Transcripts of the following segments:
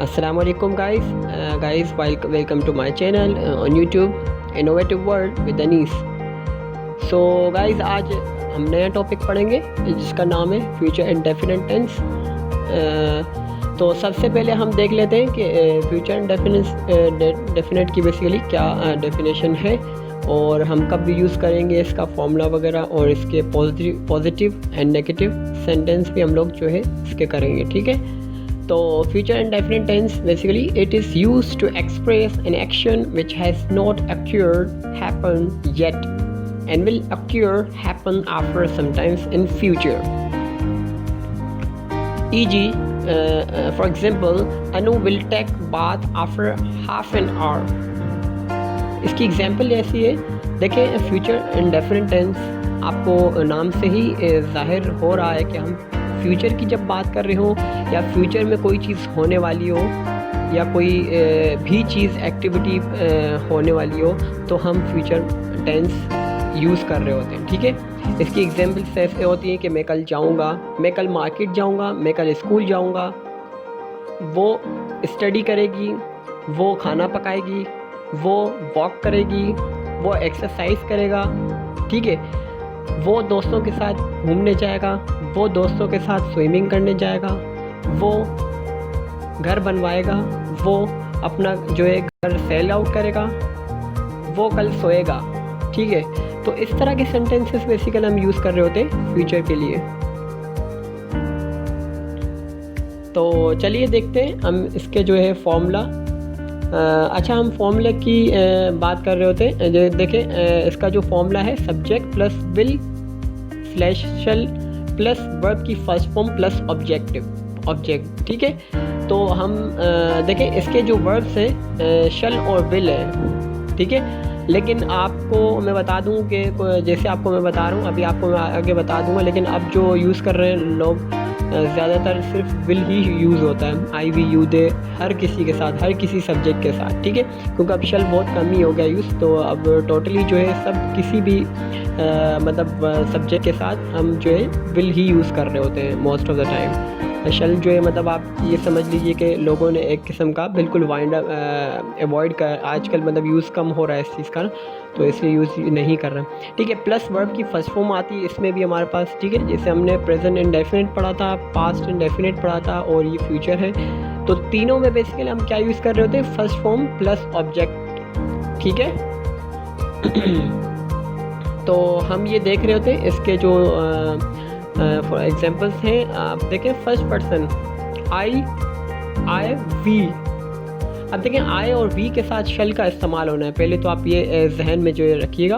Assalamu alaikum guys, welcome to my channel on YouTube Innovative World with Anis। So guys, आज हम नया topic पढ़ेंगे जिसका नाम है फ्यूचर इंडेफिनिट टेंस। तो सबसे पहले हम देख लेते हैं कि फ्यूचर इंडेफिनिट की बेसिकली क्या डेफिनेशन है और हम कब भी यूज़ करेंगे इसका फॉर्मूला वगैरह, और इसके पॉजिटिव एंड नेगेटिव सेंटेंस भी हम लोग जो है इसके करेंगे, ठीक है। तो future indefinite tense basically it is used to express an action which has not occurred, happen yet and will occur, happen after sometimes in future. E.g. For example, Anu will take bath after half an hour. इसकी example ऐसी है, देखें future indefinite tense आपको नाम से ही जाहिर हो रहा है कि हम फ्यूचर की जब बात कर रहे हो या फ्यूचर में कोई चीज़ होने वाली हो या कोई भी चीज़ एक्टिविटी होने वाली हो तो हम फ्यूचर टेंस यूज़ कर रहे होते हैं, ठीक है। इसकी एग्जाम्पल्स ऐसे होती हैं कि मैं कल जाऊंगा, मैं कल मार्केट जाऊंगा, मैं कल स्कूल जाऊंगा, वो स्टडी करेगी, वो खाना पकाएगी, वो वॉक करेगी, वो एक्सरसाइज करेगा, ठीक है। वो दोस्तों के साथ घूमने जाएगा, वो दोस्तों के साथ स्विमिंग करने जाएगा, वो घर बनवाएगा, वो अपना जो है घर सेल आउट करेगा, वो कल सोएगा, ठीक है। तो इस तरह के सेंटेंसेस बेसिकली हम यूज़ कर रहे होते हैं फ्यूचर के लिए। तो चलिए देखते हैं हम इसके जो है फॉर्मूला। अच्छा, हम फॉर्मूले की बात कर रहे होते हैं। देखें इसका जो फॉर्मूला है subject plus will slash shall plus verb की फर्स्ट फॉर्म प्लस ऑब्जेक्ट, ठीक है। तो हम देखें इसके जो वर्ब्स हैं शल और विल है, ठीक है। लेकिन आपको मैं बता दूं कि जैसे आपको मैं बता रहा हूँ अभी आपको मैं आगे बता दूंगा, लेकिन अब जो यूज़ कर रहे हैं लोग ज़्यादातर सिर्फ विल ही यूज़ होता है, आई वी यू दे, हर किसी के साथ, हर किसी सब्जेक्ट के साथ, ठीक है। क्योंकि अब शल बहुत कम ही हो गया यूज़, तो अब टोटली जो है सब किसी भी मतलब सब्जेक्ट के साथ हम जो है विल ही यूज़ कर रहे होते हैं मोस्ट ऑफ द टाइम। शल जो है मतलब आप ये समझ लीजिए कि लोगों ने एक किस्म का बिल्कुल वाइंड अवॉइड कर, आजकल मतलब यूज़ कम हो रहा है इस चीज़ का ना, तो इसलिए यूज़ नहीं कर रहे हैं, ठीक है। प्लस वर्ब की फर्स्ट फॉर्म आती है इसमें भी हमारे पास, ठीक है। जैसे हमने प्रेजेंट इंडेफिनिट पढ़ा था, पास्ट इंडेफिनिट पढ़ा था और ये फ्यूचर है, तो तीनों में बेसिकली हम क्या यूज़ कर रहे होते हैं, फर्स्ट फॉर्म प्लस ऑब्जेक्ट, ठीक है। तो हम ये देख रहे होते हैं इसके जो फॉर एग्जांपल्स हैं, आप देखें फर्स्ट पर्सन आई वी। अब देखें आई और वी के साथ शल का इस्तेमाल होना है, पहले तो आप ये जहन में जो रखिएगा।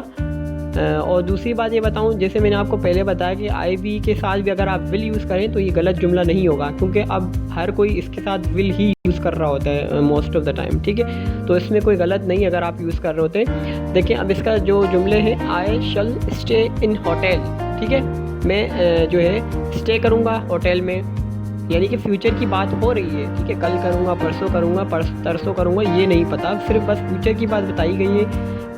और दूसरी बात ये बताऊं, जैसे मैंने आपको पहले बताया कि आई वी के साथ भी अगर आप विल यूज़ करें तो ये गलत जुमला नहीं होगा, क्योंकि अब हर कोई इसके साथ विल ही यूज़ कर रहा होता है मोस्ट ऑफ द टाइम, ठीक है। तो इसमें कोई गलत नहीं अगर आप यूज़ कर रहे होते हैं। देखिए अब इसका जो जुमले हैं, आई शल स्टे इन होटल, ठीक है। मैं जो है स्टे करूँगा होटल में, यानी कि फ्यूचर की बात हो रही है, ठीक है। कल करूँगा, परसों करूँगा, तरसों करूँगा, ये नहीं पता, सिर्फ बस फ्यूचर की बात बताई गई है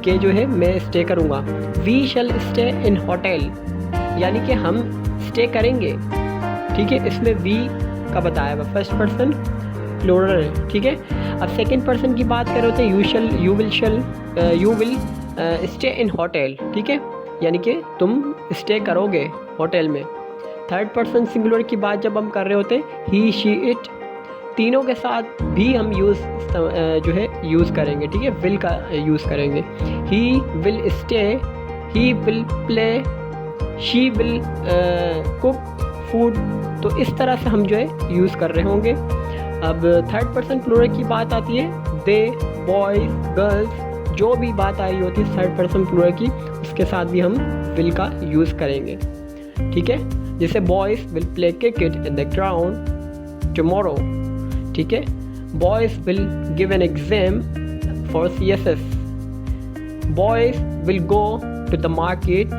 कि जो है मैं स्टे करूँगा। We shall stay in hotel, यानी कि हम स्टे करेंगे, ठीक है। इसमें वी का बताया हुआ फर्स्ट पर्सन प्लूरल है, ठीक है। अब सेकंड पर्सन की बात कर रहे होते हैं, you will stay in hotel, ठीक है, यानी कि तुम स्टे करोगे होटल में। थर्ड पर्सन सिंगुलर की बात जब हम कर रहे होते हैं, ही शी इट, तीनों के साथ भी हम जो है यूज़ करेंगे, ठीक है, विल का यूज़ करेंगे। He will stay, he will play, she will cook food, तो इस तरह से हम जो है यूज़ कर रहे होंगे। अब थर्ड पर्सन प्लूरल की बात आती है, दे, बॉयज़, गर्ल्स, जो भी बात आई होती है थर्ड पर्सन प्लूरल की, उसके साथ भी हम विल का यूज़ करेंगे, ठीक है। जैसे boys will play cricket in the ground tomorrow, ठीक है। Boys will give an exam for CSS, boys will go to the market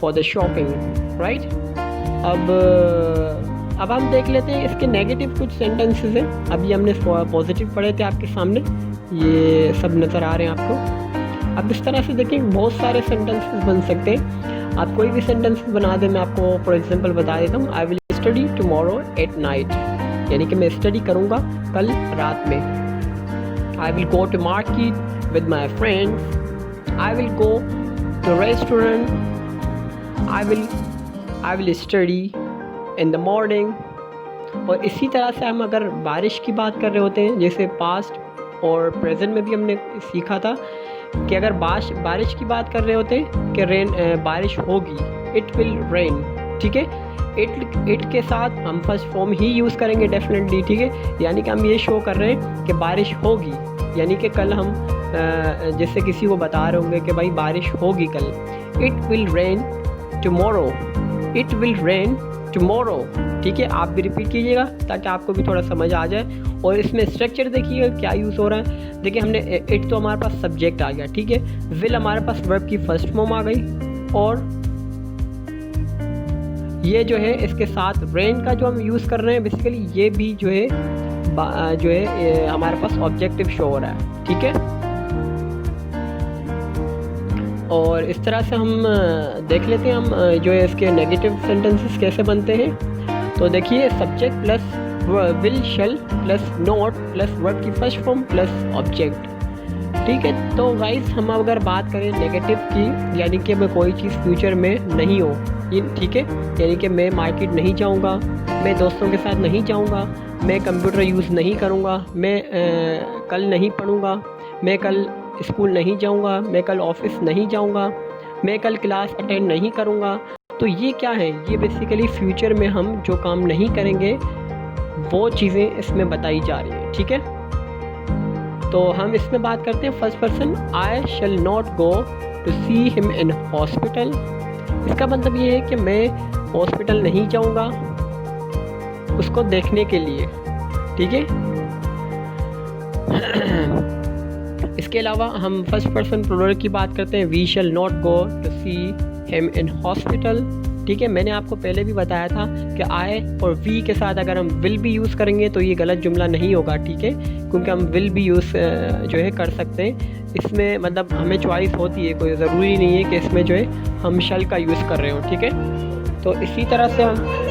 for the shopping, right. अब हम देख लेते हैं इसके नेगेटिव कुछ सेंटेंसेस हैं। अभी हमने पॉजिटिव पढ़े थे आपके सामने, ये सब नज़र आ रहे हैं आपको। अब इस तरह से देखिए बहुत सारे सेंटेंसेस बन सकते हैं, आप कोई भी सेंटेंस बना दें। मैं आपको फॉर एग्जांपल बता देता हूँ, I will study tomorrow at night, यानी कि मैं स्टडी करूँगा कल रात में। I will go to market with my friends, I will go to restaurant, I will study in the morning. और इसी तरह से हम अगर बारिश की बात कर रहे होते हैं, जैसे पास्ट और प्रेजेंट में भी हमने सीखा था कि अगर बारिश की बात कर रहे होते हैं कि बारिश होगी, इट विल रेन, ठीक है। इट के साथ हम फर्स्ट फॉर्म ही यूज़ करेंगे डेफिनेटली, ठीक है। यानी कि हम ये शो कर रहे हैं कि बारिश होगी, यानी कि कल हम जैसे किसी को बता रहे होंगे कि भाई बारिश होगी कल, it will rain tomorrow, it will rain tomorrow, ठीक है। आप भी रिपीट कीजिएगा ताकि आपको भी थोड़ा समझ आ जाए। और इसमें स्ट्रक्चर देखिएगा क्या यूज़ हो रहा है। देखिए हमने इट तो हमारे पास सब्जेक्ट आ गया, ठीक है। विल हमारे पास वर्ब की फर्स्ट फॉर्म आ गई, और ये जो है इसके साथ रेन का जो हम यूज़ कर रहे हैं बेसिकली ये भी जो है हमारे पास ऑब्जेक्टिव शो हो रहा है, ठीक है। और इस तरह से हम देख लेते हैं हम जो है इसके नेगेटिव सेंटेंसेस कैसे बनते हैं। तो देखिए subject plus will shell plus not plus verb की फर्स्ट फॉर्म प्लस ऑब्जेक्ट, ठीक है। तो गाइस हम अगर बात करें नेगेटिव की, यानी कि मैं कोई चीज़ फ्यूचर में नहीं हो, ठीक है, यानी कि मैं मार्केट नहीं जाऊंगा, मैं दोस्तों के साथ नहीं जाऊंगा, मैं कंप्यूटर यूज़ नहीं करूंगा, मैं कल नहीं पढ़ूंगा, मैं कल स्कूल नहीं जाऊंगा, मैं कल ऑफिस नहीं जाऊंगा, मैं कल क्लास अटेंड नहीं करूंगा। तो ये क्या है, ये बेसिकली फ्यूचर में हम जो काम नहीं करेंगे वो चीज़ें इसमें बताई जा रही हैं, ठीक है। तो हम इसमें बात करते हैं first person, I shall not go to see him in hospital. इसका मतलब ये है कि मैं हॉस्पिटल नहीं जाऊंगा उसको देखने के लिए, ठीक है। इसके अलावा हम फर्स्ट पर्सन प्लूरल की बात करते हैं, we shall not go to see him in hospital, ठीक है। मैंने आपको पहले भी बताया था कि आई और वी के साथ अगर हम विल भी यूज़ करेंगे तो ये गलत जुमला नहीं होगा, ठीक है, क्योंकि हम विल भी यूज़ जो है कर सकते हैं। इसमें मतलब हमें चॉइस होती है, कोई ज़रूरी नहीं है कि इसमें जो है हम शल का यूज़ कर रहे हो, ठीक है। तो इसी तरह से हम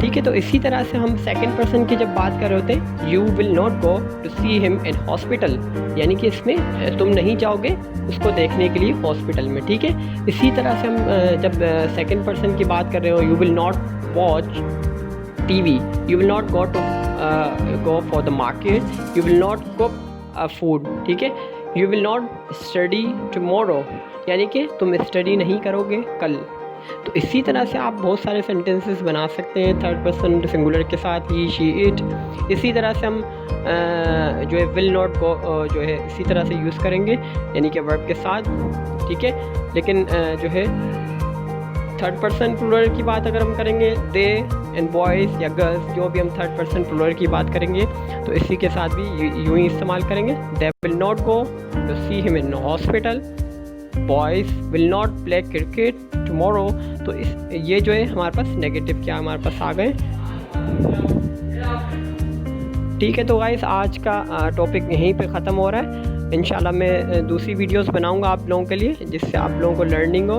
ठीक है, तो इसी तरह से हम सेकंड पर्सन की जब बात कर रहे होते हैं, you will not go to see him in hospital, यानी कि इसमें तुम नहीं जाओगे उसको देखने के लिए हॉस्पिटल में, ठीक है। इसी तरह से हम जब सेकंड पर्सन की बात कर रहे हो, you will not watch TV, you will not go for the market, you will not cook food, ठीक है। You will not study tomorrow, यानी कि तुम स्टडी नहीं करोगे कल। तो इसी तरह से आप बहुत सारे सेंटेंसेस बना सकते हैं थर्ड पर्सन सिंगुलर के साथ, ही शी इट। इसी तरह से हम जो है विल नॉट गो जो है इसी तरह से यूज़ करेंगे, यानी कि वर्ब के साथ, ठीक है। लेकिन जो है थर्ड पर्सन प्लूरल की बात अगर हम करेंगे, दे एंड बॉयज़ या गर्ल्स, जो भी हम थर्ड पर्सन प्लूरल की बात करेंगे तो इसी के साथ भी यूँ ही इस्तेमाल करेंगे। They will not go to see him in hospital, boys will not play cricket tomorrow. तो ये जो है हमारे पास नेगेटिव क्या हमारे पास आ गए, ठीक है। तो गाइस आज का टॉपिक यहीं पे ख़त्म हो रहा है। इंशाल्लाह मैं दूसरी वीडियोस बनाऊंगा आप लोगों के लिए जिससे आप लोगों को लर्निंग हो।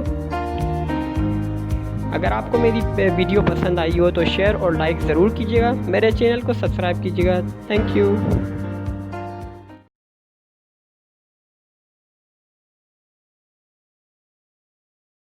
अगर आपको मेरी वीडियो पसंद आई हो तो शेयर और लाइक ज़रूर कीजिएगा, मेरे चैनल को सब्सक्राइब कीजिएगा। Thank you.